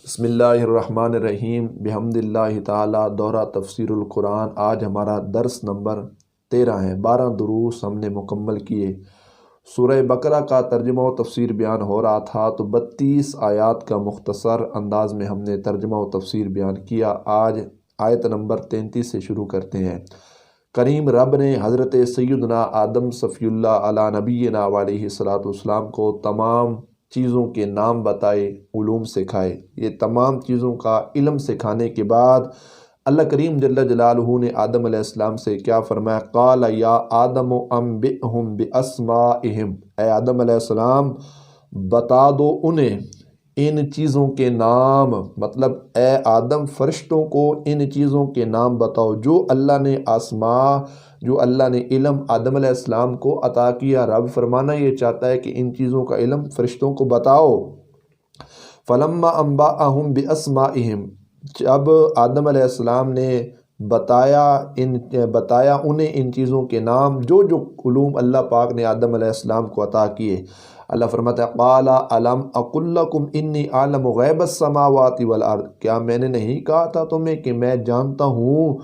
بسم اللہ الرحمن الرحیم بحمد اللہ تعالی دورہ تفسیر القرآن۔ آج ہمارا درس نمبر 13 ہے۔ 12 دروس ہم نے مکمل کیے۔ سورہ بقرہ کا ترجمہ و تفسیر بیان ہو رہا تھا تو 32 آیات کا مختصر انداز میں ہم نے ترجمہ و تفسیر بیان کیا۔ آج آیت نمبر 33 سے شروع کرتے ہیں۔ کریم رب نے حضرت سیدنا آدم صفی اللہ علی نبینا علیہ الصلوۃ والسلام کو تمام چیزوں کے نام بتائے، علوم سکھائے۔ یہ تمام چیزوں کا علم سکھانے کے بعد اللہ کریم جل جلالہ نے آدم علیہ السلام سے کیا فرمایا؟ قال یا آدم انبئہم باسمائہم، اے آدم علیہ السلام بتا دو انہیں ان چیزوں کے نام، مطلب اے آدم فرشتوں کو ان چیزوں کے نام بتاؤ جو اللہ نے جو اللہ نے علم آدم علیہ السلام کو عطا کیا۔ رب فرمانا یہ چاہتا ہے کہ ان چیزوں کا علم فرشتوں کو بتاؤ۔ فلما انبأہم باسمائہم، جب آدم علیہ السلام نے بتایا انہیں ان چیزوں کے نام، جو علوم اللہ پاک نے آدم علیہ السلام کو عطا کیے، اللہ فرماتا ہے قال الم اقل لکم انی اعلم غیب السماوات والارض، کیا میں نے نہیں کہا تھا تمہیں کہ میں جانتا ہوں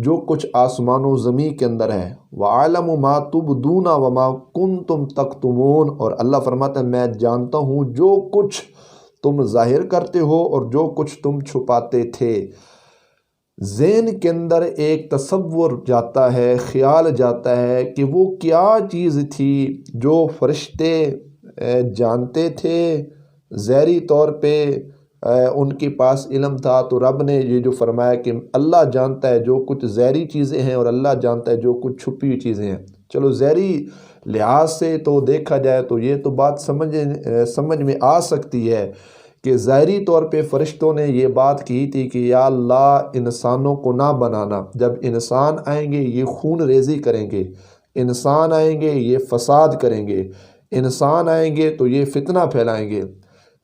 جو کچھ آسمان و زمین کے اندر ہے، وعلم ما تبدون وما کنتم تکتمون، اور اللہ فرماتا ہے میں جانتا ہوں جو کچھ تم ظاہر کرتے ہو اور جو کچھ تم چھپاتے تھے۔ ذہن کے اندر ایک تصور جاتا ہے، خیال جاتا ہے کہ وہ کیا چیز تھی جو فرشتے جانتے تھے، ظاہری طور پہ ان کے پاس علم تھا۔ تو رب نے یہ جو فرمایا کہ اللہ جانتا ہے جو کچھ ظاہری چیزیں ہیں اور اللہ جانتا ہے جو کچھ چھپی ہوئی چیزیں ہیں۔ چلو ظاہری لحاظ سے تو دیکھا جائے تو یہ تو بات سمجھ میں آ سکتی ہے کہ ظاہری طور پہ فرشتوں نے یہ بات کی تھی کہ یا اللہ انسانوں کو نہ بنانا، جب انسان آئیں گے یہ خون ریزی کریں گے، انسان آئیں گے یہ فساد کریں گے، انسان آئیں گے تو یہ فتنہ پھیلائیں گے۔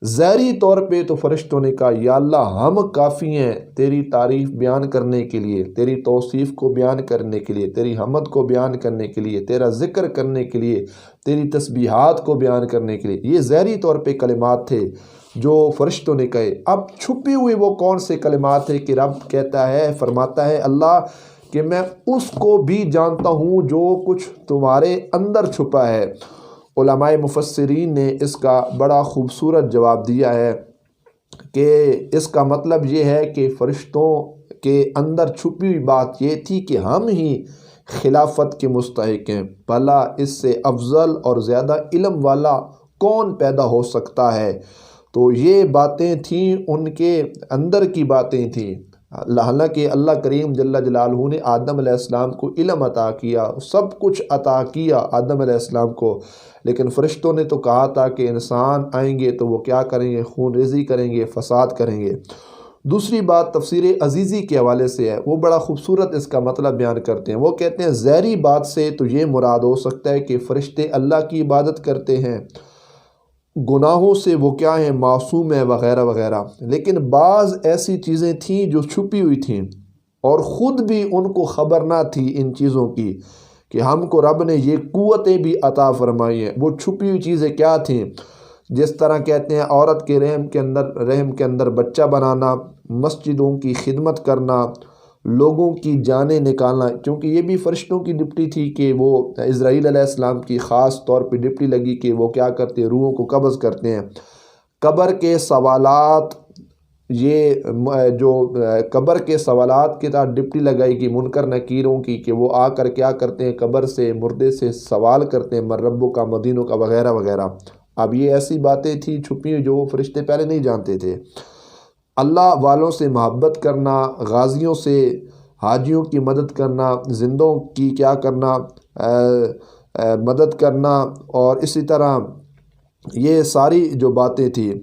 ظاہری طور پہ تو فرشتوں نے کہا یا اللہ ہم کافی ہیں تیری تعریف بیان کرنے کے لیے، تیری توصیف کو بیان کرنے کے لیے، تیری حمد کو بیان کرنے کے لیے، تیرا ذکر کرنے کے لیے، تیری تسبیحات کو بیان کرنے کے لیے۔ یہ ظاہری طور پہ کلمات تھے جو فرشتوں نے کہے۔ اب چھپی ہوئی وہ کون سے کلمات تھے کہ رب کہتا ہے، فرماتا ہے اللہ کہ میں اس کو بھی جانتا ہوں جو کچھ تمہارے اندر چھپا ہے۔ علماء مفسرین نے اس کا بڑا خوبصورت جواب دیا ہے کہ اس کا مطلب یہ ہے کہ فرشتوں کے اندر چھپی ہوئی بات یہ تھی کہ ہم ہی خلافت کے مستحق ہیں، بھلا اس سے افضل اور زیادہ علم والا کون پیدا ہو سکتا ہے۔ تو یہ باتیں تھیں، ان کے اندر کی باتیں تھیں۔ حالانکہ اللہ کریم جل جلالہ نے آدم علیہ السلام کو علم عطا کیا، سب کچھ عطا کیا آدم علیہ السلام کو، لیکن فرشتوں نے تو کہا تھا کہ انسان آئیں گے تو وہ کیا کریں گے؟ خون ریزی کریں گے، فساد کریں گے۔ دوسری بات تفسیر عزیزی کے حوالے سے ہے، وہ بڑا خوبصورت اس کا مطلب بیان کرتے ہیں۔ وہ کہتے ہیں ظاہری بات سے تو یہ مراد ہو سکتا ہے کہ فرشتے اللہ کی عبادت کرتے ہیں، گناہوں سے وہ کیا ہیں؟ معصوم ہیں وغیرہ وغیرہ، لیکن بعض ایسی چیزیں تھیں جو چھپی ہوئی تھیں اور خود بھی ان کو خبر نہ تھی ان چیزوں کی کہ ہم کو رب نے یہ قوتیں بھی عطا فرمائی ہیں۔ وہ چھپی ہوئی چیزیں کیا تھیں؟ جس طرح کہتے ہیں عورت کے رحم کے اندر بچہ بنانا، مسجدوں کی خدمت کرنا، لوگوں کی جانیں نکالنا، کیونکہ یہ بھی فرشتوں کی ڈپٹی تھی کہ وہ اسرائیل علیہ السلام کی خاص طور پہ ڈپٹی لگی کہ وہ کیا کرتے ہیں؟ روحوں کو قبض کرتے ہیں۔ قبر کے سوالات، یہ جو قبر کے سوالات کے ساتھ ڈپٹی لگائی گی منکر نکیروں کی کہ وہ آ کر کیا کرتے ہیں؟ قبر سے، مردے سے سوال کرتے ہیں من ربک کا، مدینوں کا وغیرہ وغیرہ۔ اب یہ ایسی باتیں تھیں چھپی ہوئی جو وہ فرشتے پہلے نہیں جانتے تھے۔ اللہ والوں سے محبت کرنا، غازیوں سے، حاجیوں کی مدد کرنا، زندوں کی کیا کرنا؟ مدد کرنا، اور اسی طرح یہ ساری جو باتیں تھیں۔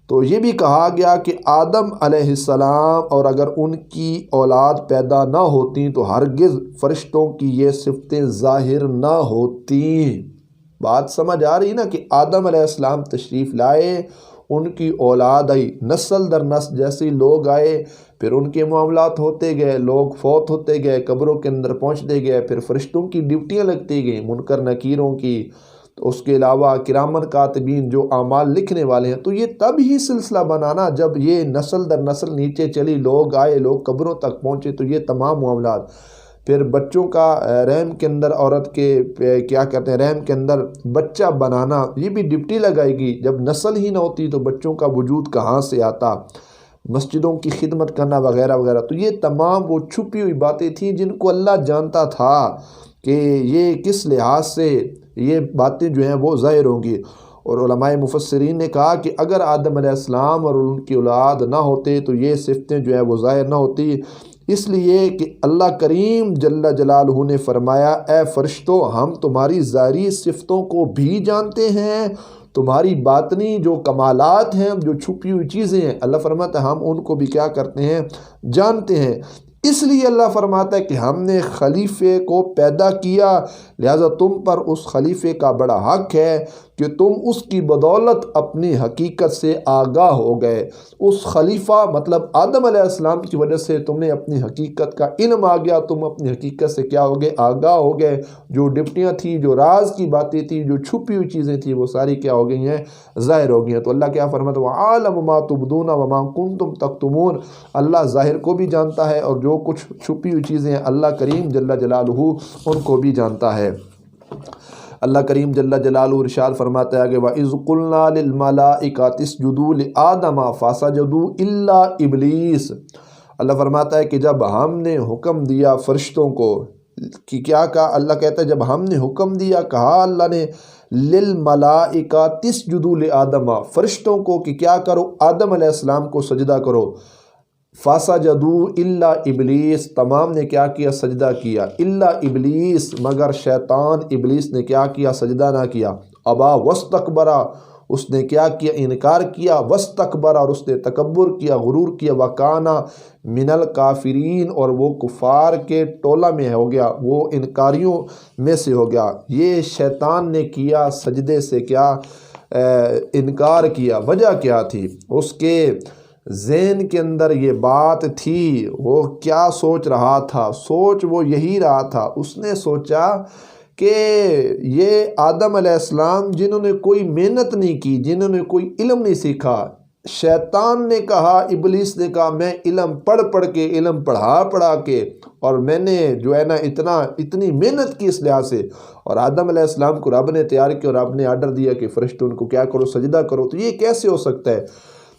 تو یہ بھی کہا گیا کہ آدم علیہ السلام اور اگر ان کی اولاد پیدا نہ ہوتی تو ہرگز فرشتوں کی یہ صفتیں ظاہر نہ ہوتی۔ بات سمجھ آ رہی نا کہ آدم علیہ السلام تشریف لائے، ان کی اولاد آئی، نسل در نسل جیسے لوگ آئے، پھر ان کے معاملات ہوتے گئے، لوگ فوت ہوتے گئے، قبروں کے اندر پہنچتے گئے، پھر فرشتوں کی ڈیوٹیاں لگتی گئیں منکر نکیروں کی، تو اس کے علاوہ کرامن کاتبین جو اعمال لکھنے والے ہیں، تو یہ تب ہی سلسلہ بنانا جب یہ نسل در نسل نیچے چلی، لوگ آئے، لوگ قبروں تک پہنچے، تو یہ تمام معاملات۔ پھر بچوں کا رحم کے اندر عورت کے کیا کہتے ہیں رحم کے اندر بچہ بنانا، یہ بھی ڈپٹی لگائے گی، جب نسل ہی نہ ہوتی تو بچوں کا وجود کہاں سے آتا، مسجدوں کی خدمت کرنا وغیرہ وغیرہ۔ تو یہ تمام وہ چھپی ہوئی باتیں تھیں جن کو اللہ جانتا تھا کہ یہ کس لحاظ سے یہ باتیں جو ہیں وہ ظاہر ہوں گی۔ اور علماء مفسرین نے کہا کہ اگر آدم علیہ السلام اور ان کی اولاد نہ ہوتے تو یہ صفتیں جو ہیں وہ ظاہر نہ ہوتی، اس لیے کہ اللہ کریم جل جلالہ نے فرمایا اے فرشتوں ہم تمہاری ظاہری صفتوں کو بھی جانتے ہیں، تمہاری باطنی جو کمالات ہیں، جو چھپی ہوئی چیزیں ہیں، اللہ فرماتا ہے ہم ان کو بھی کیا کرتے ہیں، جانتے ہیں۔ اس لیے اللہ فرماتا ہے کہ ہم نے خلیفے کو پیدا کیا، لہذا تم پر اس خلیفے کا بڑا حق ہے کہ تم اس کی بدولت اپنی حقیقت سے آگاہ ہو گئے۔ اس خلیفہ مطلب آدم علیہ السلام کی وجہ سے تمہیں اپنی حقیقت کا علم آ گیا، تم اپنی حقیقت سے کیا ہو گئے، آگاہ ہو گئے۔ جو ڈپٹیاں تھیں، جو راز کی باتیں تھیں، جو چھپی ہوئی چیزیں تھیں، وہ ساری کیا ہو گئی ہیں، ظاہر ہو گئی ہیں۔ تو اللہ کیا فرماتا ہے وَعَالَمُ مَا تُبْدُونَ وَمَا كُنْتُمْ تَكْتُمُونَ، اللہ ظاہر کو بھی جانتا ہے اور جو کچھ چھپی ہوئی چیزیں ہیں اللہ کریم جل جلالہ ان کو بھی جانتا ہے۔ اللہ کریم جل جلالہ ارشاد فرماتا ہے کہ وَإِذْ قُلْنَا لِلْمَلَائِكَةِ اسْجُدُوا لِآدَمَ فَسَجَدُوا إِلَّا إِبْلِيسَ، اللہ فرماتا ہے کہ جب ہم نے حکم دیا فرشتوں کو کہ کیا کہا، اللہ کہتا ہے جب ہم نے حکم دیا، کہا اللہ نے لِلْمَلَائِكَةِ اسْجُدُوا لِآدَمَ، فرشتوں کو کہ کیا کرو، آدم علیہ السلام کو سجدہ کرو، فَسَجَدُوا إِلَّا إِبْلِيسَ، تمام نے کیا کیا، سجدہ کیا، إِلَّا إِبْلِيسَ، مگر شیطان ابلیس نے کیا کیا، سجدہ نہ کیا، ابا وَاسْتَكْبَرَ، اس نے کیا کیا، انکار کیا، وَاسْتَكْبَرَ، اور اس نے تکبر کیا، غرور کیا، وَكَانَ مِنَ الْكَافِرِينَ، اور وہ کفار کے ٹولہ میں ہو گیا، وہ انکاریوں میں سے ہو گیا۔ یہ شیطان نے کیا سجدے سے کیا انکار کیا، وجہ کیا تھی، اس کے ذہن کے اندر یہ بات تھی، وہ کیا سوچ رہا تھا، سوچ وہ یہی رہا تھا، اس نے سوچا کہ یہ آدم علیہ السلام جنہوں نے کوئی محنت نہیں کی، جنہوں نے کوئی علم نہیں سیکھا، شیطان نے کہا، ابلیس نے کہا میں علم پڑھ کے، علم پڑھا کے، اور میں نے جو ہے نا اتنی محنت کی اس لحاظ سے، اور آدم علیہ السلام کو رب نے تیار کیا اور رب نے آرڈر دیا کہ فرشتوں کو کیا کرو، سجدہ کرو، تو یہ کیسے ہو سکتا ہے؟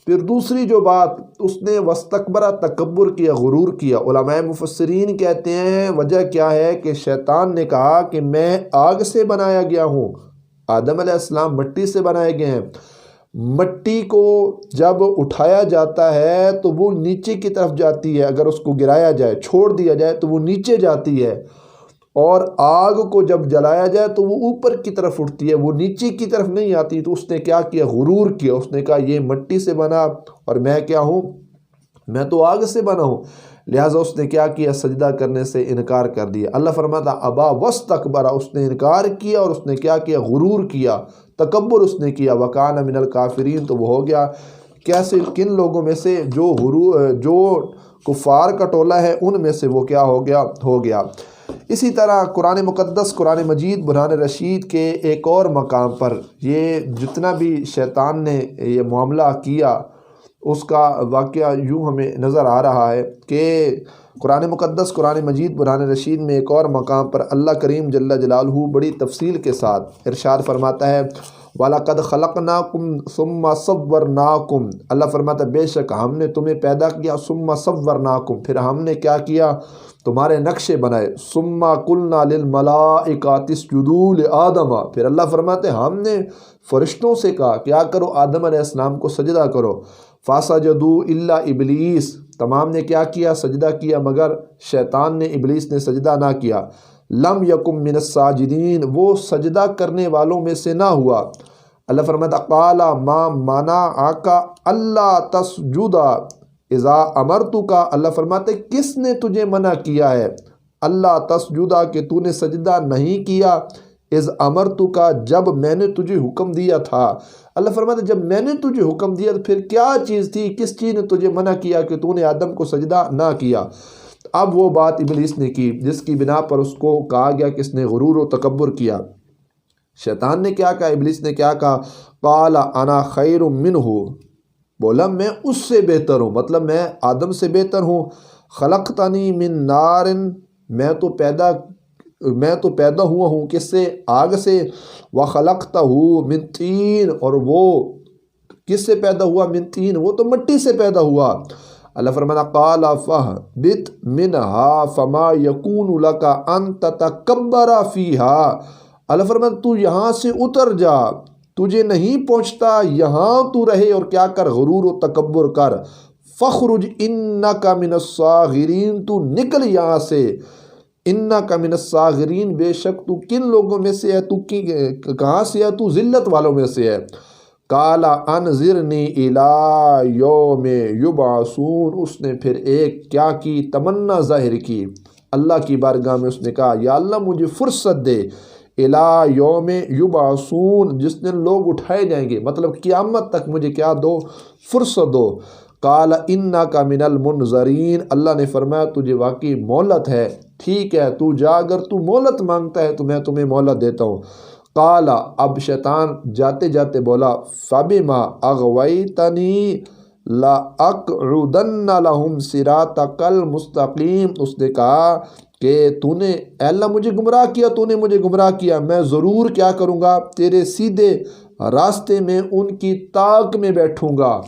پھر دوسری جو بات، اس نے وَاسْتَكْبَرَ، تکبر کیا، غرور کیا۔ علماء مفسرین کہتے ہیں وجہ کیا ہے کہ شیطان نے کہا کہ میں آگ سے بنایا گیا ہوں، آدم علیہ السلام مٹی سے بنائے گئے ہیں، مٹی کو جب اٹھایا جاتا ہے تو وہ نیچے کی طرف جاتی ہے، اگر اس کو گرایا جائے، چھوڑ دیا جائے تو وہ نیچے جاتی ہے، اور آگ کو جب جلایا جائے تو وہ اوپر کی طرف اٹھتی ہے، وہ نیچے کی طرف نہیں آتی۔ تو اس نے کیا کیا، غرور کیا، اس نے کہا یہ مٹی سے بنا اور میں کیا ہوں، میں تو آگ سے بنا ہوں، لہٰذا اس نے کیا کیا، سجدہ کرنے سے انکار کر دیا۔ اللہ فرماتا ابا وستکبر، اس نے انکار کیا اور اس نے کیا کیا، غرور کیا، تکبر اس نے کیا، وکان من الکافرین، تو وہ ہو گیا کیسے، کن لوگوں میں سے، جو کفار کا ٹولہ ہے ان میں سے وہ کیا ہو گیا۔ اسی طرح قرآن مقدس، قرآن مجید برہان رشید کے ایک اور مقام پر یہ جتنا بھی شیطان نے یہ معاملہ کیا اس کا واقعہ یوں ہمیں نظر آ رہا ہے کہ قرآن مقدس، قرآن مجید برہان رشید میں ایک اور مقام پر اللہ کریم جل جلالہ بڑی تفصیل کے ساتھ ارشاد فرماتا ہے وَلَقَدْ خَلَقْنَاكُمْ ثُمَّ صَوَّرْنَاكُمْ، اللہ فرماتا ہے بے شک ہم نے تمہیں پیدا کیا، ثُمَّ صَوَّرْنَاكُمْ، پھر ہم نے کیا کیا، تمہارے نقشے بنائے، ثُمَّ قُلْنَا لِلْمَلَائِكَةِ اسْجُدُوا لِآدَمَ، پھر اللہ فرماتے ہیں ہم نے فرشتوں سے کہا کیا کرو، آدم علیہ السلام کو سجدہ کرو، فَسَجَدُوا إِلَّا إِبْلِيسَ، تمام نے کیا کیا، سجدہ کیا، مگر شیطان نے، ابلیس نے سجدہ نہ کیا، لم یکم من الساجدین، وہ سجدہ کرنے والوں میں سے نہ ہوا۔ اللہ فرماتا قال ما منعک الا تسجد اذا امرتک، اللہ فرماتے کس نے تجھے منع کیا ہے، اللہ تسجد کہ تو نے سجدہ نہیں کیا، اذ امرتک جب میں نے تجھے حکم دیا تھا۔ اللہ فرماتے جب میں نے تجھے حکم دیا تو پھر کیا چیز تھی، کس چیز نے تجھے منع کیا کہ تو نے آدم کو سجدہ نہ کیا۔ اب وہ بات ابلیس نے کی جس کی بنا پر اس کو کہا گیا کہ اس نے غرور و تکبر کیا۔ شیطان نے کیا کہا، ابلیس نے کیا کہا، قال انا خیر منہ، بولا میں اس سے بہتر ہوں، مطلب میں آدم سے بہتر ہوں، خلقتنی من نار، میں تو پیدا ہوا ہوں کس سے، آگ سے، وخلقتہ من طین، اور وہ کس سے پیدا ہوا، من طین، وہ تو مٹی سے پیدا ہوا۔ اللہ فرمانا قال فاہبط منہا فما یکون لک ان تتکبر فیہا، اللہ فرمانا تو یہاں سے اتر جا، تجھے نہیں پہنچتا یہاں تو رہے اور کیا کر، غرور و تکبر کر، فخرج انک من الصاغرین، تو نکل یہاں سے، انک من الصاغرین، بے شک تو کن لوگوں میں سے ہے، تو کہاں سے ہے، تو ذلت والوں میں سے ہے۔ قال انظرنی الی یوم یبعثون، اس نے پھر ایک کیا کی، تمنا ظاہر کی اللہ کی بارگاہ میں، اس نے کہا یا اللہ مجھے فرصت دے، الی یوم یبعثون، جس دن لوگ اٹھائے جائیں گے، مطلب قیامت تک مجھے کیا دو، فرصت دو۔ قال انک من المنظرین، اللہ نے فرمایا تجھے واقعی مہلت ہے، ٹھیک ہے تو جا، اگر تو مہلت مانگتا ہے تو میں تمہیں مہلت دیتا ہوں۔ قال، اب شیطان جاتے جاتے بولا، فبما اغویتنی لاقعدن لہم صراطک المستقیم، اس نے کہا کہ تو نے اے اللہ مجھے گمراہ کیا، تو نے مجھے گمراہ کیا، میں ضرور کیا کروں گا، تیرے سیدھے راستے میں ان کی طاق میں بیٹھوں گا،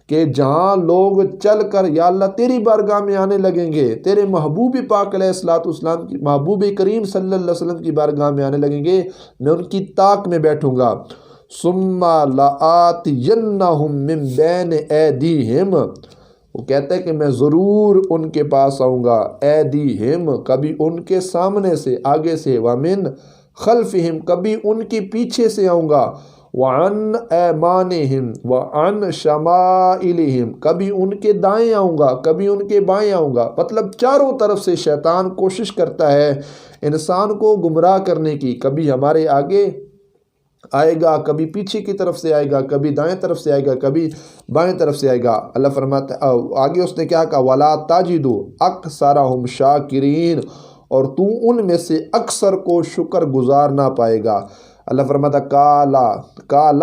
کہ جہاں لوگ چل کر یا اللہ تیری بارگاہ میں آنے لگیں گے، تیرے محبوب پاک علیہ السلام کی، محبوب کریم صلی اللہ علیہ وسلم کی بارگاہ میں آنے لگیں گے، میں ان کی طاق میں بیٹھوں گا۔ ثم لآتینہم من بین ایدیہم، وہ کہتا ہے کہ میں ضرور ان کے پاس آؤں گا، ایدیہم کبھی ان کے سامنے سے، آگے سے، ومن خلفہم کبھی ان کے پیچھے سے آؤں گا، وعن ایمانہم وعن شمائلہم کبھی ان کے دائیں آؤں گا، کبھی ان کے بائیں آؤں گا، مطلب چاروں طرف سے شیطان کوشش کرتا ہے انسان کو گمراہ کرنے کی، کبھی ہمارے آگے آئے گا، کبھی پیچھے کی طرف سے آئے گا، کبھی دائیں طرف سے آئے گا، کبھی بائیں طرف سے آئے گا۔ اللہ فرماتا ہے آگے اس نے کیا کہا، وَلَا تَجِدُ أَكْثَرَهُمْ شَاكِرِينَ، اور تو ان میں سے اکثر کو شکر گزار نہ پائے گا۔ اللہ فرماتا قَالَ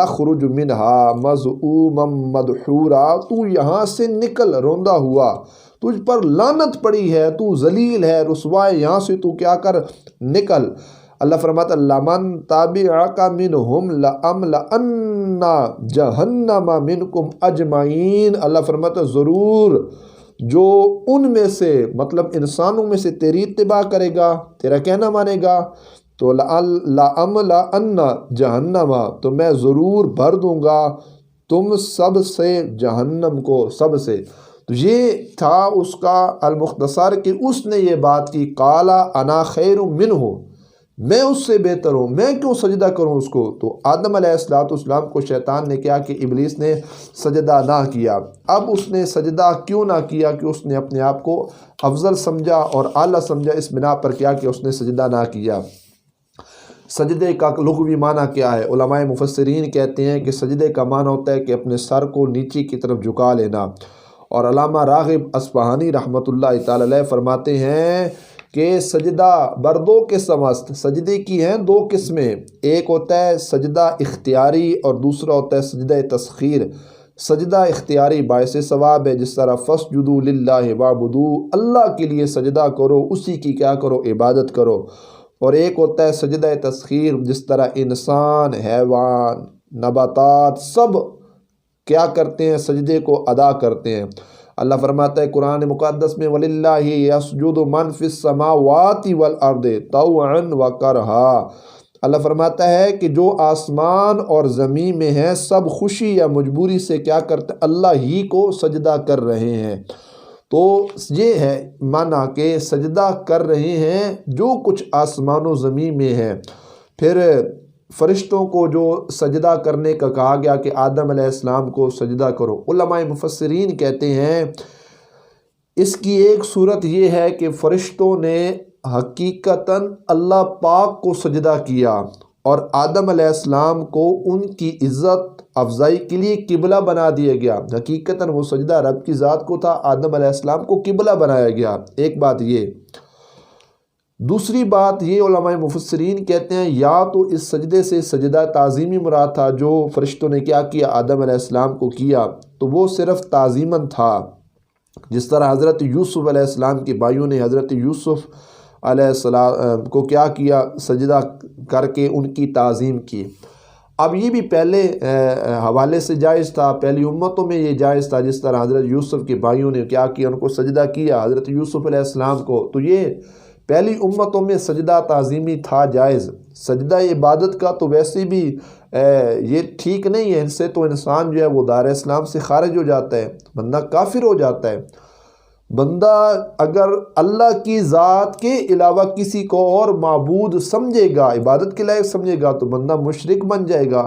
اخْرُجْ مِنْهَا مَذْءُومًا مَدْحُورًا، تو یہاں سے نکل روندا ہوا، تجھ پر لعنت پڑی ہے، تو ذلیل ہے، رسوا ہے، یہاں سے تو کیا کر، نکل۔ اللہ فرماتا لمن تابعک منہم لأملأن جہنم منکم اجمعین، اللہ فرماتا ضرور جو ان میں سے، مطلب انسانوں میں سے تیری اتباع کرے گا، تیرا کہنا مانے گا، تو لأملأن جہنم، تو میں ضرور بھر دوں گا تم سب سے جہنم کو، سب سے۔ تو یہ تھا اس کا المختصر کہ اس نے یہ بات کی، قال انا خیر منہ، میں اس سے بہتر ہوں، میں کیوں سجدہ کروں اس کو۔ تو آدم علیہ السلام کو شیطان نے کیا کہ ابلیس نے سجدہ نہ کیا۔ اب اس نے سجدہ کیوں نہ کیا کہ اس نے اپنے آپ کو افضل سمجھا اور اعلیٰ سمجھا، اس بنا پر کیا کہ اس نے سجدہ نہ کیا۔ سجدے کا لغوی معنی کیا ہے؟ علماء مفسرین کہتے ہیں کہ سجدے کا معنی ہوتا ہے کہ اپنے سر کو نیچے کی طرف جھکا لینا، اور علامہ راغب اصفہانی رحمۃ اللہ تعالی علیہ فرماتے ہیں کہ سجدہ بردو قسم است، سجدے کی ہیں دو قسمیں، ایک ہوتا ہے سجدہ اختیاری اور دوسرا ہوتا ہے سجدہ تسخیر۔ سجدہ اختیاری باعث ثواب ہے، جس طرح فاسجدوا للہ وعبدوا، اللہ کے لیے سجدہ کرو، اسی کی کیا کرو، عبادت کرو۔ اور ایک ہوتا ہے سجدہ تسخیر، جس طرح انسان، حیوان، نباتات سب کیا کرتے ہیں، سجدے کو ادا کرتے ہیں۔ اللہ فرماتا ہے قرآن مقدس میں وَلِلَّهِ يَسْجُدُ مَنْ فِي السَّمَاوَاتِ وَالْأَرْضِ طَوْعًا وَكَرْهًا، اللہ فرماتا ہے کہ جو آسمان اور زمین میں ہیں سب خوشی یا مجبوری سے کیا کرتے، اللہ ہی کو سجدہ کر رہے ہیں۔ تو یہ ہے معنی کہ سجدہ کر رہے ہیں جو کچھ آسمان و زمین میں ہے۔ پھر فرشتوں کو جو سجدہ کرنے کا کہا گیا کہ آدم علیہ السلام کو سجدہ کرو، علماء مفسرین کہتے ہیں اس کی ایک صورت یہ ہے کہ فرشتوں نے حقیقتاً اللہ پاک کو سجدہ کیا، اور آدم علیہ السلام کو ان کی عزت افزائی کے لیے قبلہ بنا دیا گیا۔ حقیقتاً وہ سجدہ رب کی ذات کو تھا، آدم علیہ السلام کو قبلہ بنایا گیا۔ ایک بات یہ دوسری بات یہ علماء مفسرین کہتے ہیں یا تو اس سجدے سے سجدہ تعظیمی مراد تھا جو فرشتوں نے کیا کیا آدم علیہ السلام کو کیا تو وہ صرف تعظیماً تھا، جس طرح حضرت یوسف علیہ السلام کے بھائیوں نے حضرت یوسف علیہ السلام کو کیا کیا، سجدہ کر کے ان کی تعظیم کی۔ اب یہ بھی پہلے حوالے سے جائز تھا، پہلی امتوں میں یہ جائز تھا، جس طرح حضرت یوسف کے بھائیوں نے کیا کیا، ان کو سجدہ کیا حضرت یوسف علیہ السلام کو، تو یہ پہلی امتوں میں سجدہ تعظیمی تھا جائز۔ سجدہ عبادت کا تو ویسے بھی یہ ٹھیک نہیں ہے، ان سے تو انسان جو ہے وہ دار اسلام سے خارج ہو جاتا ہے، بندہ کافر ہو جاتا ہے۔ بندہ اگر اللہ کی ذات کے علاوہ کسی کو اور معبود سمجھے گا، عبادت کے لائق سمجھے گا تو بندہ مشرک بن جائے گا۔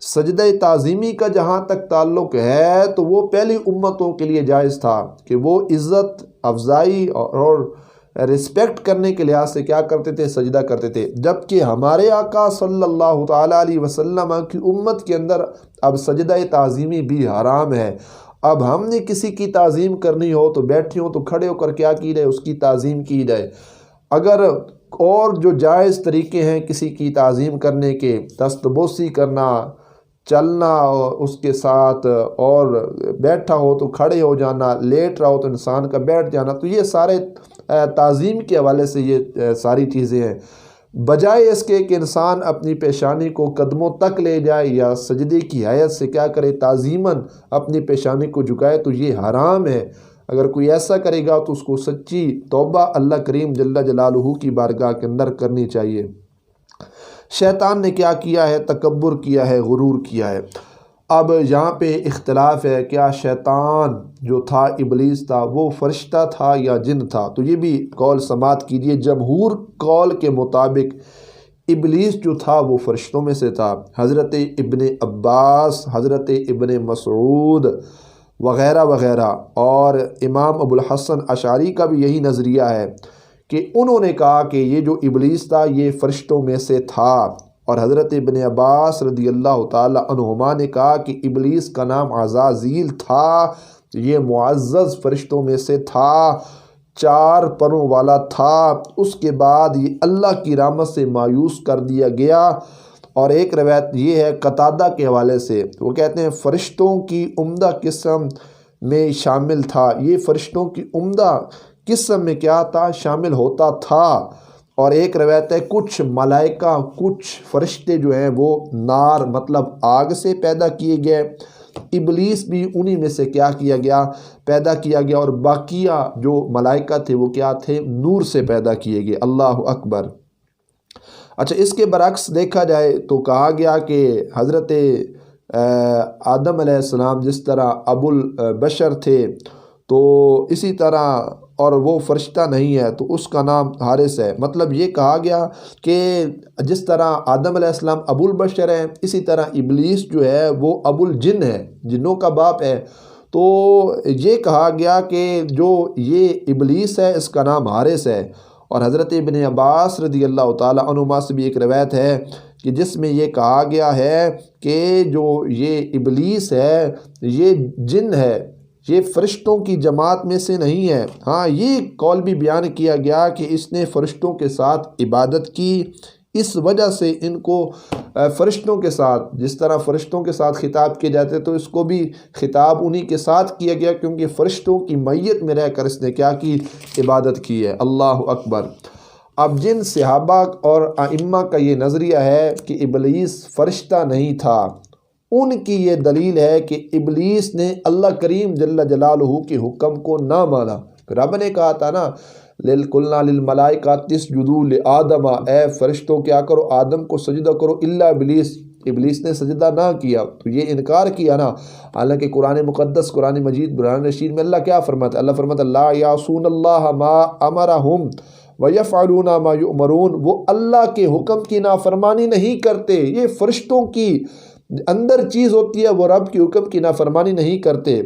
سجدہ تعظیمی کا جہاں تک تعلق ہے تو وہ پہلی امتوں کے لیے جائز تھا کہ وہ عزت افزائی اور رسپیکٹ کرنے کے لحاظ سے کیا کرتے تھے، سجدہ کرتے تھے، جبکہ ہمارے آقا صلی اللہ تعالیٰ علیہ وسلم کی امت کے اندر اب سجدہ تعظیمی بھی حرام ہے۔ اب ہم نے کسی کی تعظیم کرنی ہو تو بیٹھے ہوں تو کھڑے ہو کر کیا کی جائے، اس کی تعظیم کی جائے۔ اگر اور جو جائز طریقے ہیں کسی کی تعظیم کرنے کے، دستبوسی کرنا، چلنا اس کے ساتھ، اور بیٹھا ہو تو کھڑے ہو جانا، لیٹ رہا ہو تو انسان کا بیٹھ جانا، تو یہ سارے تعظیم کے حوالے سے یہ ساری چیزیں ہیں۔ بجائے اس کے کہ انسان اپنی پیشانی کو قدموں تک لے جائے یا سجدے کی حیثیت سے کیا کرے، تعظیماً اپنی پیشانی کو جھکائے، تو یہ حرام ہے۔ اگر کوئی ایسا کرے گا تو اس کو سچی توبہ اللہ کریم جل جلالہ کی بارگاہ کے اندر کرنی چاہیے۔ شیطان نے کیا کیا ہے، تکبر کیا ہے، غرور کیا ہے۔ اب یہاں پہ اختلاف ہے، کیا شیطان جو تھا، ابلیس تھا، وہ فرشتہ تھا یا جن تھا؟ تو یہ بھی قول سماعت کیجئے۔ جمہور قول کے مطابق ابلیس جو تھا وہ فرشتوں میں سے تھا۔ حضرت ابن عباس، حضرت ابن مسعود وغیرہ وغیرہ، اور امام ابو الحسن اشعری کا بھی یہی نظریہ ہے کہ انہوں نے کہا کہ یہ جو ابلیس تھا یہ فرشتوں میں سے تھا، اور حضرت ابن عباس رضی اللہ تعالی عنہما نے کہا کہ ابلیس کا نام عزازیل تھا، یہ معزز فرشتوں میں سے تھا، 4 پروں والا تھا، اس کے بعد یہ اللہ کی رحمت سے مایوس کر دیا گیا۔ اور ایک روایت یہ ہے قتادہ کے حوالے سے، وہ کہتے ہیں فرشتوں کی عمدہ قسم میں شامل تھا، یہ فرشتوں کی عمدہ قسم میں کیا تھا، شامل ہوتا تھا۔ اور ایک روایت ہے کچھ ملائکہ، کچھ فرشتے جو ہیں وہ نار مطلب آگ سے پیدا کیے گئے، ابلیس بھی انہی میں سے کیا کیا گیا، پیدا کیا گیا، اور باقیہ جو ملائکہ تھے وہ کیا تھے، نور سے پیدا کیے گئے۔ اللہ اکبر۔ اچھا، اس کے برعکس دیکھا جائے تو کہا گیا کہ حضرت آدم علیہ السلام جس طرح ابو البشر تھے تو اسی طرح، اور وہ فرشتہ نہیں ہے تو اس کا نام حارث ہے۔ مطلب یہ کہا گیا کہ جس طرح آدم علیہ السلام ابو البشر ہیں، اسی طرح ابلیس جو ہے وہ ابو الجن ہے، جنوں کا باپ ہے۔ تو یہ کہا گیا کہ جو یہ ابلیس ہے اس کا نام حارث ہے۔ اور حضرت ابن عباس رضی اللہ تعالیٰ عنہما سے بھی ایک روایت ہے کہ جس میں یہ کہا گیا ہے کہ جو یہ ابلیس ہے یہ جن ہے، یہ فرشتوں کی جماعت میں سے نہیں ہے۔ ہاں، یہ قول بھی بیان کیا گیا کہ اس نے فرشتوں کے ساتھ عبادت کی، اس وجہ سے ان کو فرشتوں کے ساتھ، جس طرح فرشتوں کے ساتھ خطاب کیے جاتے تو اس کو بھی خطاب انہی کے ساتھ کیا گیا، کیونکہ فرشتوں کی میت میں رہ کر اس نے کیا کی، عبادت کی ہے۔ اللہ اکبر۔ اب جن صحابہ اور ائمہ کا یہ نظریہ ہے کہ ابلیس فرشتہ نہیں تھا، ان کی یہ دلیل ہے کہ ابلیس نے اللہ کریم جل جلالہ کے حکم کو نہ مانا۔ رب نے کہا تھا نا، قُلْنَا لِلْمَلَائِكَةِ اسْجُدُوا لِآدَمَ، اے فرشتوں کیا کرو، آدم کو سجدہ کرو، الا ابلیس، ابلیس نے سجدہ نہ کیا، تو یہ انکار کیا نا۔ حالانکہ قرآن مقدس، قرآن مجید، برہان رشید میں اللہ کیا فرماتا ہے؟ اللہ فرماتا ہے لا یعصون اللہ ما امرہم ویفعلون ما یؤمرون، وہ اللہ کے حکم کی نافرمانی نہیں کرتے۔ یہ فرشتوں کی اندر چیز ہوتی ہے، وہ رب کے حکم کی نافرمانی نہیں کرتے۔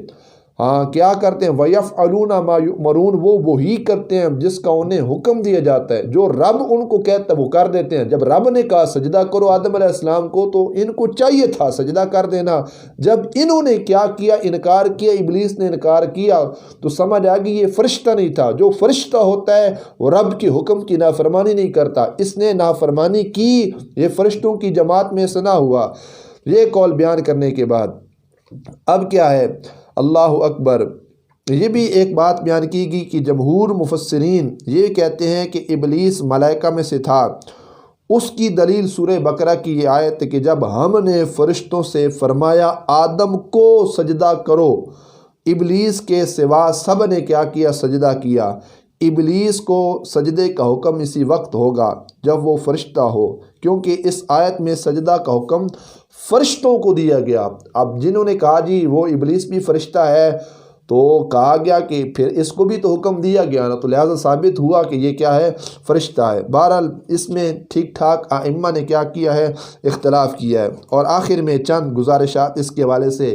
ہاں کیا کرتے ہیں، وَيَفْعَلُونَ مَا يُؤْمَرُونَ، وہ وہی کرتے ہیں جس کا انہیں حکم دیا جاتا ہے، جو رب ان کو کہتا ہے وہ کر دیتے ہیں۔ جب رب نے کہا سجدہ کرو آدم علیہ السلام کو تو ان کو چاہیے تھا سجدہ کر دینا۔ جب انہوں نے کیا کیا، انکار کیا، ابلیس نے انکار کیا، تو سمجھ آ گئی یہ فرشتہ نہیں تھا۔ جو فرشتہ ہوتا ہے وہ رب کے حکم کی نافرمانی نہیں کرتا، اس نے نافرمانی کی، یہ فرشتوں کی جماعت میں سے نہ ہوا۔ یہ قول بیان کرنے کے بعد اب کیا ہے، اللہ اکبر، یہ بھی ایک بات بیان کی گئی کہ جمہور مفسرین یہ کہتے ہیں کہ ابلیس ملائکہ میں سے تھا۔ اس کی دلیل سورہ بقرہ کی یہ آیت کہ جب ہم نے فرشتوں سے فرمایا آدم کو سجدہ کرو، ابلیس کے سوا سب نے کیا کیا، سجدہ کیا۔ ابلیس کو سجدے کا حکم اسی وقت ہوگا جب وہ فرشتہ ہو، کیونکہ اس آیت میں سجدہ کا حکم فرشتوں کو دیا گیا۔ اب جنہوں نے کہا جی وہ ابلیس بھی فرشتہ ہے، تو کہا گیا کہ پھر اس کو بھی تو حکم دیا گیا نا، تو لہٰذا ثابت ہوا کہ یہ کیا ہے، فرشتہ ہے۔ بہرحال اس میں ٹھیک ٹھاک ائمہ نے کیا کیا ہے، اختلاف کیا ہے۔ اور آخر میں چند گزارشات اس کے حوالے سے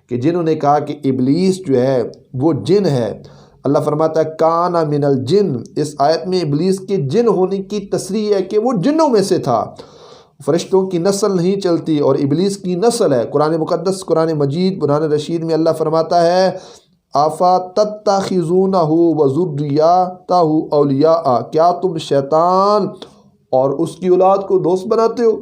کہ جنہوں نے کہا کہ ابلیس جو ہے وہ جن ہے، اللہ فرماتا ہے کان من الجن، اس آیت میں ابلیس کے جن ہونے کی تصریح ہے کہ وہ جنوں میں سے تھا، فرشتوں کی نسل نہیں چلتی اور ابلیس کی نسل ہے۔ قرآن مقدس، قرآن مجید، قرآن رشید میں اللہ فرماتا ہے آفا تتخذونہ وذریتہ اولیاء، کیا تم شیطان اور اس کی اولاد کو دوست بناتے ہو؟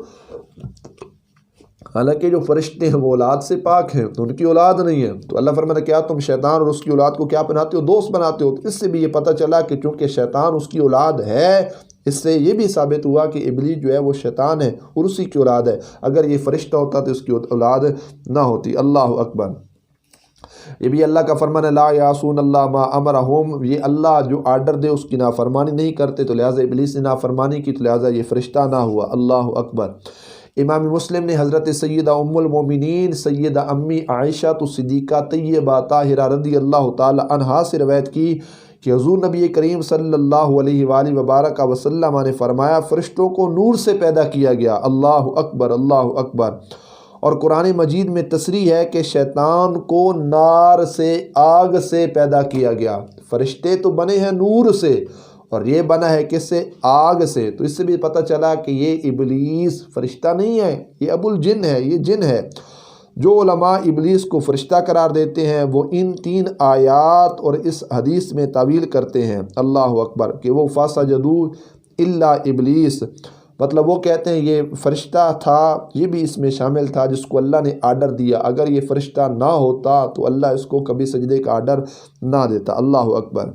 حالانکہ جو فرشتے ہیں وہ اولاد سے پاک ہیں، تو ان کی اولاد نہیں ہے، تو اللہ فرماتا ہے کیا تم شیطان اور اس کی اولاد کو کیا بناتے ہو، دوست بناتے ہو۔ تو اس سے بھی یہ پتہ چلا کہ چونکہ شیطان اس کی اولاد ہے، اس سے یہ بھی ثابت ہوا کہ ابلیس جو ہے وہ شیطان ہے اور اسی کی اولاد ہے۔ اگر یہ فرشتہ ہوتا تو اس کی اولاد نہ ہوتی۔ اللہ اکبر۔ یہ بھی اللہ کا فرمان ہے لا یعصون اللہ ما امرہم، یہ اللہ جو آرڈر دے اس کی نافرمانی نہیں کرتے، تو لہٰذا ابلیس نے نافرمانی کی، تو لہٰذا یہ فرشتہ نہ ہوا۔ اللہ اکبر۔ امام مسلم نے حضرت سیدہ ام المومنین سیدہ امی عائشہ صدیقہ طیبہ طاہرہ رضی اللہ تعالی عنہا سے روایت کی کہ حضور نبی کریم صلی اللہ علیہ وآلہ وبارک وسلم نے فرمایا فرشتوں کو نور سے پیدا کیا گیا۔ اللہ اکبر، اللہ اکبر۔ اور قرآن مجید میں تصریح ہے کہ شیطان کو نار سے، آگ سے پیدا کیا گیا۔ فرشتے تو بنے ہیں نور سے اور یہ بنا ہے کس سے، آگ سے۔ تو اس سے بھی پتہ چلا کہ یہ ابلیس فرشتہ نہیں ہے، یہ ابو الجن ہے، یہ جن ہے۔ جو علماء ابلیس کو فرشتہ قرار دیتے ہیں وہ ان 3 آیات اور اس حدیث میں تعویل کرتے ہیں، اللہ اکبر، کہ وہ فَسَجَدُوا إِلَّا ابلیس، مطلب وہ کہتے ہیں یہ فرشتہ تھا، یہ بھی اس میں شامل تھا جس کو اللہ نے آرڈر دیا، اگر یہ فرشتہ نہ ہوتا تو اللہ اس کو کبھی سجدے کا آرڈر نہ دیتا۔ اللہ اکبر۔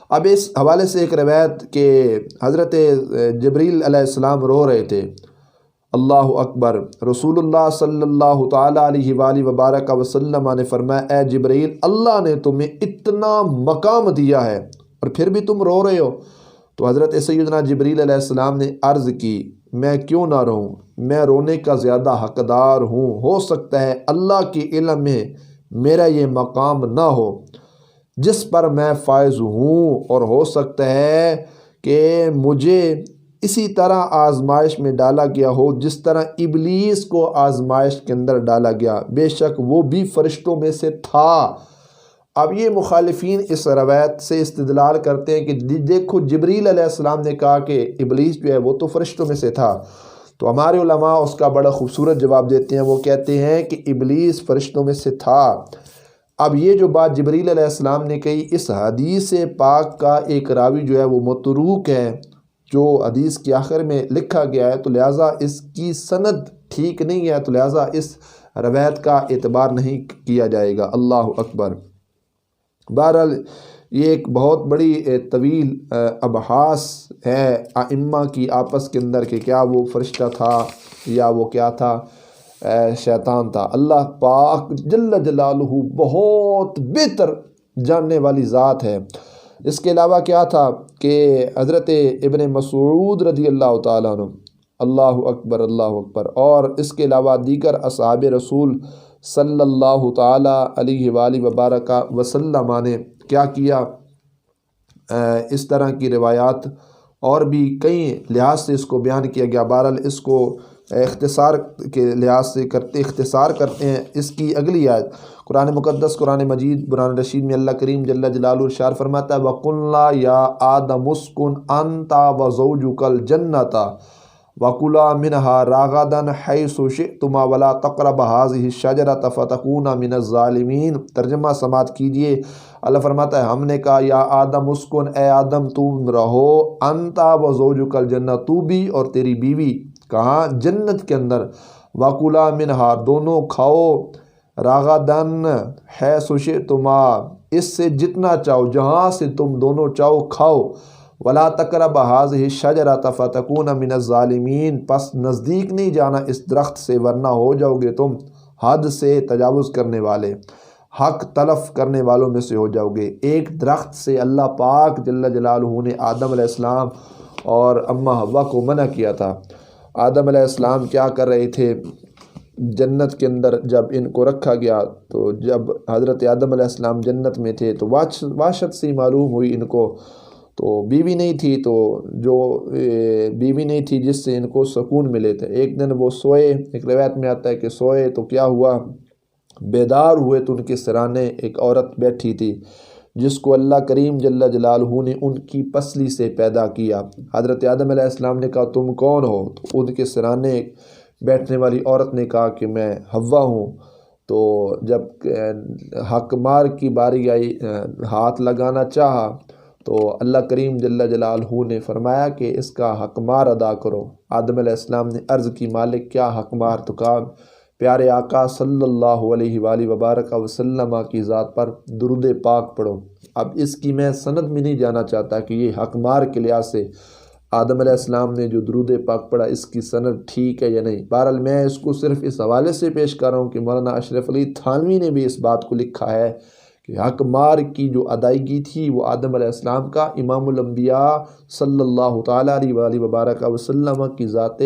اب اس حوالے سے ایک روایت کہ حضرت جبریل علیہ السلام رو رہے تھے، اللہ اکبر، رسول اللہ صلی اللہ تعالیٰ علیہ وآلہ وبارک وسلم نے فرمایا اے جبریل، اللہ نے تمہیں اتنا مقام دیا ہے اور پھر بھی تم رو رہے ہو؟ تو حضرت سیدنا جبریل علیہ السلام نے عرض کی میں کیوں نہ رہوں، میں رونے کا زیادہ حقدار ہوں، ہو سکتا ہے اللہ کے علم میں میرا یہ مقام نہ ہو جس پر میں فائز ہوں، اور ہو سکتا ہے کہ مجھے اسی طرح آزمائش میں ڈالا گیا ہو جس طرح ابلیس کو آزمائش کے اندر ڈالا گیا، بے شک وہ بھی فرشتوں میں سے تھا۔ اب یہ مخالفین اس روایت سے استدلال کرتے ہیں کہ دیکھو جبریل علیہ السلام نے کہا کہ ابلیس جو ہے وہ تو فرشتوں میں سے تھا، تو ہمارے علماء اس کا بڑا خوبصورت جواب دیتے ہیں، وہ کہتے ہیں کہ ابلیس فرشتوں میں سے تھا۔ اب یہ جو بات جبریل علیہ السلام نے کہی، اس حدیث پاک کا ایک راوی جو ہے وہ متروک ہے، جو حدیث کے آخر میں لکھا گیا ہے، تو لہٰذا اس کی سند ٹھیک نہیں ہے، تو لہٰذا اس روایت کا اعتبار نہیں کیا جائے گا۔ اللہ اکبر۔ بہرحال یہ ایک بہت بڑی طویل ابحاث ہے ائمہ کی آپس کے اندر کہ کیا وہ فرشتہ تھا یا وہ کیا تھا، شیطان تھا۔ اللہ پاک جل جلالہ بہت بہتر جاننے والی ذات ہے۔ اس کے علاوہ کیا تھا کہ حضرت ابن مسعود رضی اللہ تعالیٰ عنہ، اللہ اکبر، اللہ اکبر، اور اس کے علاوہ دیگر اصحاب رسول صلی اللہ تعالیٰ علیہ وآلہ وبارک وسلم نے کیا کیا، اس طرح کی روایات اور بھی کئی لحاظ سے اس کو بیان کیا گیا۔ بہرحال اس کو اختصار کے لحاظ سے اختصار کرتے ہیں۔ اس کی اگلی آیت قرآن مقدس قرآن مجید قرآن رشید میں اللہ کریم جل جلالہ ارشاد فرماتا ہے وَقُلْنَا يَا آدَمُ اسْكُنْ أَنْتَ وَزَوْجُكَ الْجَنَّةَ وَكُلَا مِنْهَا رَغَدًا حَيْثُ شِئْتُمَا وَلَا تَقْرَبَا هَٰذِهِ الشَّجَرَةَ فَتَكُونَا مِنَ الظَّالِمِينَ۔ ترجمہ سماعت کیجئے۔ اللہ فرماتا ہے ہم نے کہا یا آدم اسکن، اے آدم تم رہو، انتا وزوجک الجنہ، تو بھی اور تیری بیوی، کہاں؟ جنت کے اندر، وَكُلَا مِنْهَا، دونوں کھاؤ، رَغَدًا حَيْثُ شِئْتُمَا، اس سے جتنا چاہو، جہاں سے تم دونوں چاہو کھاؤ، وَلَا تَقْرَبَا هَٰذِهِ الشَّجَرَةَ فَتَكُونَ مِنَ الظَّالِمِينَ، پس نزدیک نہیں جانا اس درخت سے ورنہ ہو جاؤ گے تم حد سے تجاوز کرنے والے، حق تلف کرنے والوں میں سے ہو جاؤ گے۔ ایک درخت سے اللہ پاک جل جلالہ نے آدم علیہ السلام اور اماں حوا کو منع کیا تھا۔ آدم علیہ السلام کیا کر رہے تھے جنت کے اندر؟ جب ان کو رکھا گیا تو جب حضرت آدم علیہ السلام جنت میں تھے تو وحشت سی معلوم ہوئی ان کو، تو بیوی نہیں تھی، تو جو بیوی نہیں تھی جس سے ان کو سکون ملے تھے۔ ایک دن وہ سوئے، ایک روایت میں آتا ہے کہ سوئے تو کیا ہوا، بیدار ہوئے تو ان کے سرانے ایک عورت بیٹھی تھی جس کو اللہ کریم جل جلالہ نے ان کی پسلی سے پیدا کیا۔ حضرت آدم علیہ السلام نے کہا تم کون ہو؟ تو ان کے سرانے بیٹھنے والی عورت نے کہا کہ میں حوا ہوں۔ تو جب حق مار کی باری آئی، ہاتھ لگانا چاہا تو اللہ کریم جل جلالہ نے فرمایا کہ اس کا حق مار ادا کرو۔ آدم علیہ السلام نے عرض کی مالک کیا حق مار؟ تو کہا پیارے آقا صلی اللہ علیہ وآلہ وبارک وسلم کی ذات پر درود پاک پڑھو۔ اب اس کی میں سند میں نہیں جانا چاہتا کہ یہ حق مار کے لحاظ سے آدم علیہ السلام نے جو درود پاک پڑھا اس کی سند ٹھیک ہے یا نہیں۔ بہرحال میں اس کو صرف اس حوالے سے پیش کر رہا ہوں کہ مولانا اشرف علی تھانوی نے بھی اس بات کو لکھا ہے کہ حق مار کی جو ادائیگی تھی وہ آدم علیہ السلام کا امام الانبیاء صلی اللہ تعالیٰ علیہ وآلہ وبارک وسلم کی ذات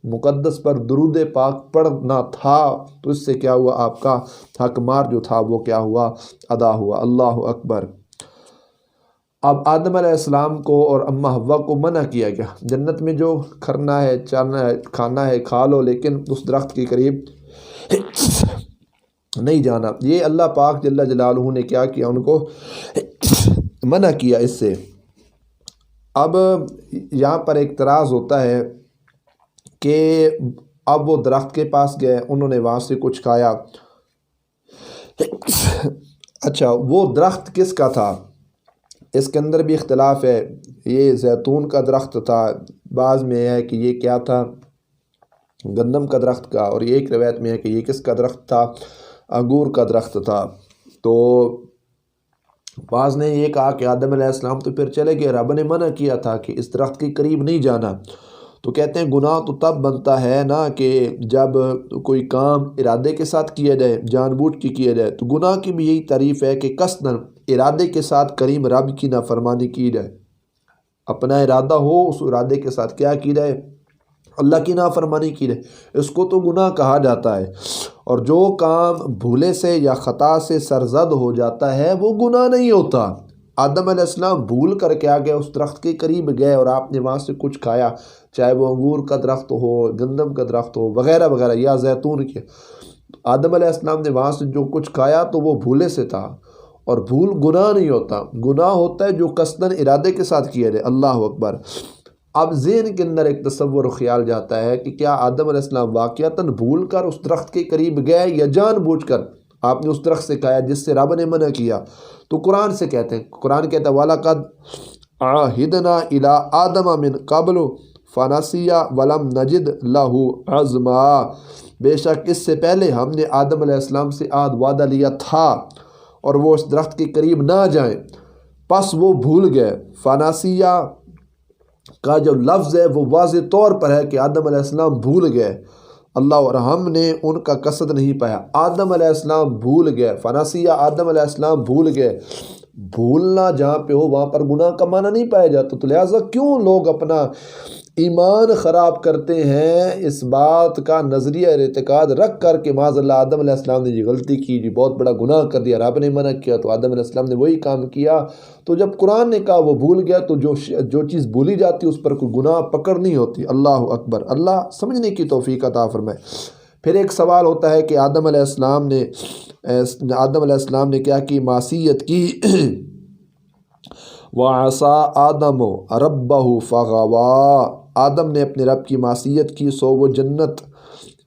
مقدس پر درود پاک پڑھنا تھا، تو اس سے کیا ہوا، آپ کا حق مار جو تھا وہ کیا ہوا، ادا ہوا۔ اللہ اکبر۔ اب آدم علیہ السلام کو اور اماں حوا کو منع کیا گیا جنت میں جو کرنا ہے چاہنا ہے کھانا ہے کھا لو، لیکن اس درخت کے قریب نہیں جانا۔ یہ اللہ پاک جل جلالہ نے کیا کیا، ان کو منع کیا اس سے۔ اب یہاں پر ایک اعتراض ہوتا ہے کہ اب وہ درخت کے پاس گئے، انہوں نے وہاں سے کچھ کھایا۔ اچھا وہ درخت کس کا تھا؟ اس کے اندر بھی اختلاف ہے۔ یہ زیتون کا درخت تھا، بعض میں ہے کہ یہ کیا تھا، گندم کا درخت کا، اور یہ ایک روایت میں ہے کہ یہ کس کا درخت تھا، انگور کا درخت تھا۔ تو بعض نے یہ کہا کہ آدم علیہ السلام تو پھر چلے گئے، رب نے منع کیا تھا کہ اس درخت کے قریب نہیں جانا۔ تو کہتے ہیں گناہ تو تب بنتا ہے نا کہ جب کوئی کام ارادے کے ساتھ کیا جائے، جان بوجھ کے کیا جائے، تو گناہ کی بھی یہی تعریف ہے کہ قصداً ارادے کے ساتھ کریم رب کی نافرمانی کی جائے، اپنا ارادہ ہو اس ارادے کے ساتھ کیا کی جائے، اللہ کی نافرمانی کی جائے، اس کو تو گناہ کہا جاتا ہے۔ اور جو کام بھولے سے یا خطا سے سرزد ہو جاتا ہے وہ گناہ نہیں ہوتا۔ آدم علیہ السلام بھول کر کے آگے اس درخت کے قریب گئے اور آپ نے وہاں سے کچھ کھایا، چاہے وہ انگور کا درخت ہو، گندم کا درخت ہو، وغیرہ وغیرہ، یا زیتون کے۔ آدم علیہ السلام نے وہاں سے جو کچھ کھایا تو وہ بھولے سے تھا، اور بھول گناہ نہیں ہوتا، گناہ ہوتا ہے جو قصداً ارادے کے ساتھ کیا جائے۔ اللہ اکبر۔ اب ذہن کے اندر ایک تصور و خیال جاتا ہے کہ کیا آدم علیہ السلام واقعتاً بھول کر اس درخت کے قریب گئے یا جان بوجھ کر آپ نے اس درخت سے کھایا جس سے رب نے منع کیا؟ تو قرآن سے کہتے ہیں، قرآن کہتا ہے وَلَقَدْ عَهِدْنَا إِلَىٰ آدَمَ مِنْ قَبْلُ فَنَسِيَ وَلَمْ نَجِدْ لَهُ عَزْمًا، بے شک اس سے پہلے ہم نے آدم علیہ السلام سے وعدہ لیا تھا اور وہ اس درخت کے قریب نہ جائیں، پس وہ بھول گئے۔ فَنَسِيَ کا جو لفظ ہے وہ واضح طور پر ہے کہ آدم علیہ السلام بھول گئے اللہ، اور ہم نے ان کا قصد نہیں پایا۔ آدم علیہ السلام بھول گئے، فناسیہ آدم علیہ السلام بھول گئے۔ بھولنا جہاں پہ ہو وہاں پر گناہ کا معنی نہیں پایا جاتا، تو لہٰذا کیوں لوگ اپنا ایمان خراب کرتے ہیں اس بات کا نظریہ اعتقاد رکھ کر کہ معاذ اللہ آدم علیہ السلام نے یہ غلطی کی، جی بہت بڑا گناہ کر دیا، رب نے منع کیا تو آدم علیہ السلام نے وہی کام کیا۔ تو جب قرآن نے کہا وہ بھول گیا تو جو چیز بھولی جاتی اس پر کوئی گناہ پکڑ نہیں ہوتی۔ اللہ اکبر۔ اللہ سمجھنے کی توفیق عطا فرمائے۔ پھر ایک سوال ہوتا ہے کہ آدم علیہ السلام نے آدم علیہ السلام نے کیا کی؟ معصیت کی۔ وَعَصَىٰ آدَمُ رَبَّهُ فَغَوَىٰ، آدم نے اپنے رب کی معصیت کی سو وہ جنت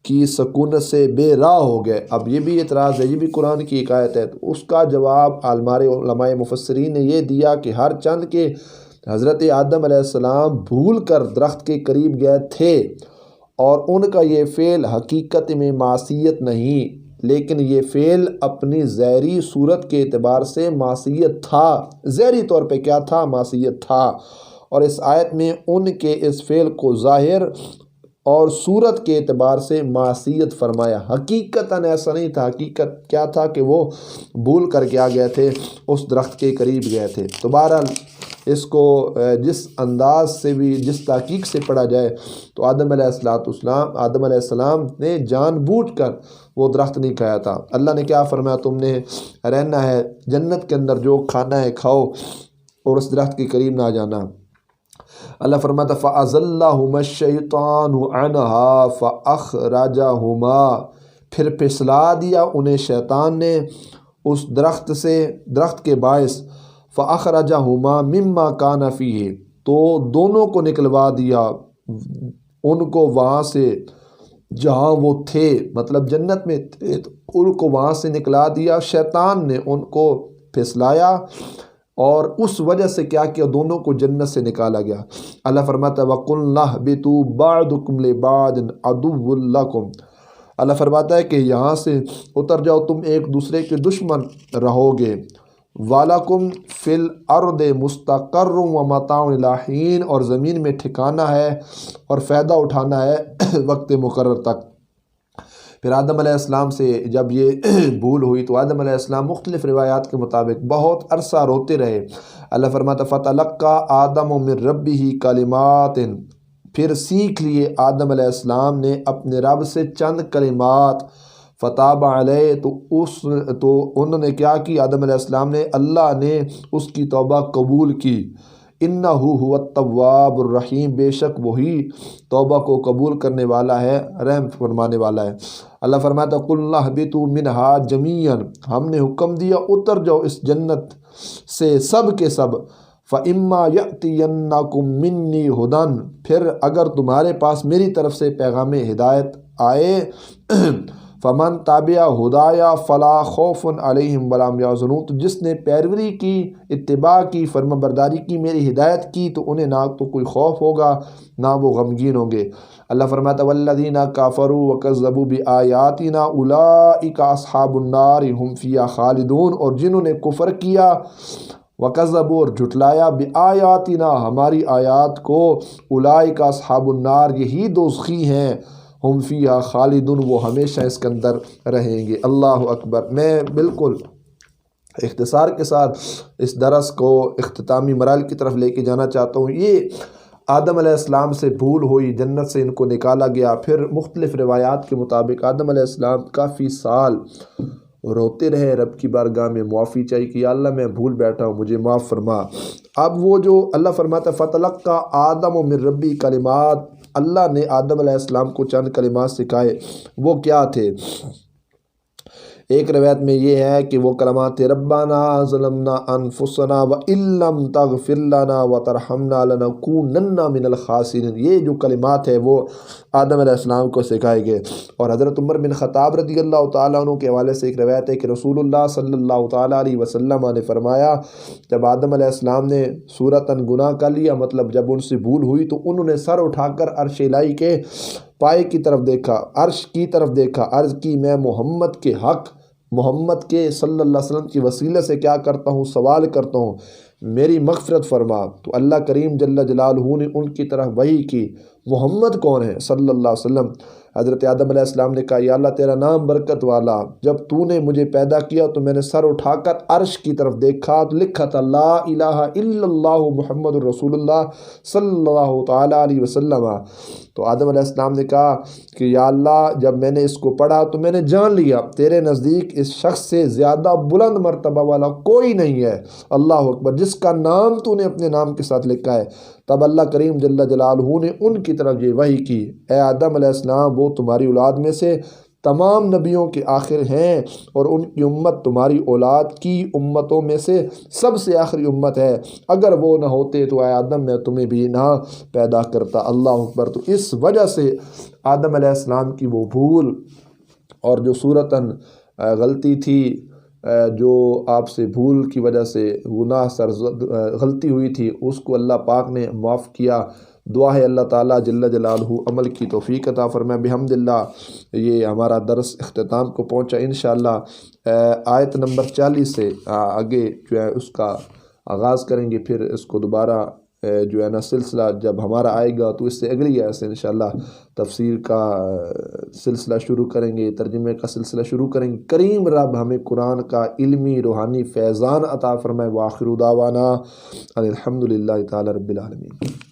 کی سکونت سے بے راہ ہو گئے۔ اب یہ بھی اعتراض ہے، یہ بھی قرآن کی ایک آیت ہے، تو اس کا جواب ہمارے علماء مفسرین نے یہ دیا کہ ہر چند کے حضرت آدم علیہ السلام بھول کر درخت کے قریب گئے تھے، اور ان کا یہ فعل حقیقت میں معصیت نہیں، لیکن یہ فعل اپنی ظاہری صورت کے اعتبار سے معصیت تھا۔ ظاہری طور پہ کیا تھا؟ معصیت تھا۔ اور اس آیت میں ان کے اس فعل کو ظاہر اور صورت کے اعتبار سے معصیت فرمایا، حقیقتاً ایسا نہیں تھا۔ حقیقت کیا تھا کہ وہ بھول کر کیا گئے تھے؟ اس درخت کے قریب گئے تھے۔ تو بہرحال اس کو جس انداز سے بھی، جس تحقیق سے پڑھا جائے تو آدم علیہ السلام نے جان بوجھ کر وہ درخت نہیں کھایا تھا۔ اللہ نے کیا فرمایا؟ تم نے رہنا ہے جنت کے اندر، جو کھانا ہے کھاؤ اور اس درخت کے قریب نہ جانا۔ اللہ فرماتا فَأَزَلَّهُمَا الشَّيْطَانُ عَنْهَا فَأَخْرَجَهُمَا، پھر پھسلا دیا انہیں شیطان نے اس درخت کے باعث، فَأَخْرَجَهُمَا مِمَّا كَانَ فِيهِ، تو دونوں کو نکلوا دیا ان کو وہاں سے جہاں وہ تھے، مطلب جنت میں تھے تو ان کو وہاں سے نکلا دیا، شیطان نے ان کو پھسلایا اور اس وجہ سے کیا کیا؟ دونوں کو جنت سے نکالا گیا۔ اللہ فرماتا ہے وَقُلْنَا اهْبِطُوا بَعْضُكُمْ لِبَعْضٍ عَدُوٌّ لَكُمْ، اللہ فرماتا ہے کہ یہاں سے اتر جاؤ، تم ایک دوسرے کے دشمن رہو گے۔ وَلَكُمْ فِي الْأَرْضِ مُسْتَقَرٌّ وَمَتَاعٌ إِلَىٰ حِينٍ، اور زمین میں ٹھکانہ ہے اور فائدہ اٹھانا ہے وقت مقرر تک۔ پھر آدم علیہ السلام سے جب یہ بھول ہوئی تو آدم علیہ السلام مختلف روایات کے مطابق بہت عرصہ روتے رہے۔ اللہ فرماتا فَتَلَقَّىٰ آدَمُ مِن رَبِّهِ كَلِمَاتٍ، پھر سیکھ لیے آدم علیہ السلام نے اپنے رب سے چند کلمات، فتاب علیہ، تو انہوں نے کیا کی؟ آدم علیہ السلام نے، اللہ نے اس کی توبہ قبول کی۔ انہ هو التواب الرحیم، بے شک وہی توبہ کو قبول کرنے والا ہے، رحم فرمانے والا ہے۔ اللہ فرماتا قُلْنَا اهْبِطُوا مِنْهَا جَمِيعًا، ہم نے حکم دیا اتر جاؤ اس جنت سے سب کے سب۔ فَإِمَّا يَأْتِيَنَّكُم مِّنِّي هُدًى، پھر اگر تمہارے پاس میری طرف سے پیغام ہدایت آئے، فمن تابع ہدایا فلا خوف علیہم ولا هم يحزنون، تو جس نے پیروی کی، اتباع کی، فرما برداری کی، میری ہدایت کی، تو انہیں نہ تو کوئی خوف ہوگا نہ وہ غمگین ہوں گے۔ اللہ فرماتا والذین کفروا وکذبوا بآیاتنا اولئک اصحاب النار هم فیہا خالدون، اور جنہوں نے کفر کیا، وکذبوا، اور جھٹلایا، بآیاتنا، ہماری آیات کو، اولئک اصحاب النار، یہی دوزخی ہیں، ہم فیہا خالدون، وہ ہمیشہ اس کے اندر رہیں گے۔ اللہ اکبر۔ میں بالکل اختصار کے ساتھ اس درس کو اختتامی مراحل کی طرف لے کے جانا چاہتا ہوں۔ یہ آدم علیہ السلام سے بھول ہوئی، جنت سے ان کو نکالا گیا، پھر مختلف روایات کے مطابق آدم علیہ السلام کافی سال روتے رہے، رب کی بارگاہ میں معافی چاہیے کہ یا اللہ میں بھول بیٹھا ہوں، مجھے معاف فرما۔ اب وہ جو اللہ فرماتا فَتَلَقَّىٰ آدَمُ مِن رَبِّهِ کلمات، اللہ نے آدم علیہ السلام کو چند کلمات سکھائے، وہ کیا تھے؟ ایک روایت میں یہ ہے کہ وہ کلمات تھے ربنا ظلمنا انفسنا وان لم تغفر لنا وترحمنا لنکونن من الخاسرین، یہ جو کلمات ہے وہ آدم علیہ السلام کو سکھائے گئے۔ اور حضرت عمر بن خطاب رضی اللہ تعالیٰ عنہ کے حوالے سے ایک روایت ہے کہ رسول اللہ صلی اللہ تعالیٰ علیہ وسلم نے فرمایا، جب آدم علیہ السلام نے صورتاً گناہ کر لیا، مطلب جب ان سے بھول ہوئی، تو انہوں نے سر اٹھا کر عرش الہی کے پائے کی طرف دیکھا، عرش کی طرف دیکھا، عرض کی میں محمد کے حق، محمد کے صلی اللہ علیہ وسلم کی وسیلہ سے کیا کرتا ہوں؟ سوال کرتا ہوں میری مغفرت فرما۔ تو اللہ کریم جل جلالہ نے ان کی طرف وحی کی، محمد کون ہے صلی اللہ علیہ وسلم؟ حضرت آدم علیہ السلام نے کہا یا اللہ تیرا نام برکت والا، جب تو نے مجھے پیدا کیا تو میں نے سر اٹھا کر عرش کی طرف دیکھا تو لکھا تھا لا الہ الا اللہ محمد الرسول اللہ صلی اللہ تعالیٰ علیہ وسلم۔ تو آدم علیہ السلام نے کہا کہ یا اللہ جب میں نے اس کو پڑھا تو میں نے جان لیا تیرے نزدیک اس شخص سے زیادہ بلند مرتبہ والا کوئی نہیں ہے، اللہ اکبر، جس کا نام تو نے اپنے نام کے ساتھ لکھا ہے۔ تب اللہ کریم جل جلالہ نے ان کی طرف یہ وحی کی، اے آدم علیہ السلام وہ تمہاری اولاد میں سے تمام نبیوں کے آخر ہیں اور ان کی امت تمہاری اولاد کی امتوں میں سے سب سے آخری امت ہے، اگر وہ نہ ہوتے تو اے آدم میں تمہیں بھی نہ پیدا کرتا۔ اللہ اکبر۔ تو اس وجہ سے آدم علیہ السلام کی وہ بھول اور جو صورتاً غلطی تھی، جو آپ سے بھول کی وجہ سے گناہ غلطی ہوئی تھی، اس کو اللہ پاک نے معاف کیا۔ دعا ہے اللہ تعالیٰ جل جلالہ عمل کی توفیق عطا فرمائے۔ بحمد اللہ یہ ہمارا درس اختتام کو پہنچا۔ انشاءاللہ آیت نمبر 40 سے آگے جو ہے اس کا آغاز کریں گے، پھر اس کو دوبارہ جو ہے نا سلسلہ جب ہمارا آئے گا تو اس سے اگلی آیت سے انشاءاللہ تفسیر کا سلسلہ شروع کریں گے، ترجمے کا سلسلہ شروع کریں گے۔ کریم رب ہمیں قرآن کا علمی روحانی فیضان عطا فرمائے۔ وآخر دعوانا ان الحمد للہ تعالی رب العالمین۔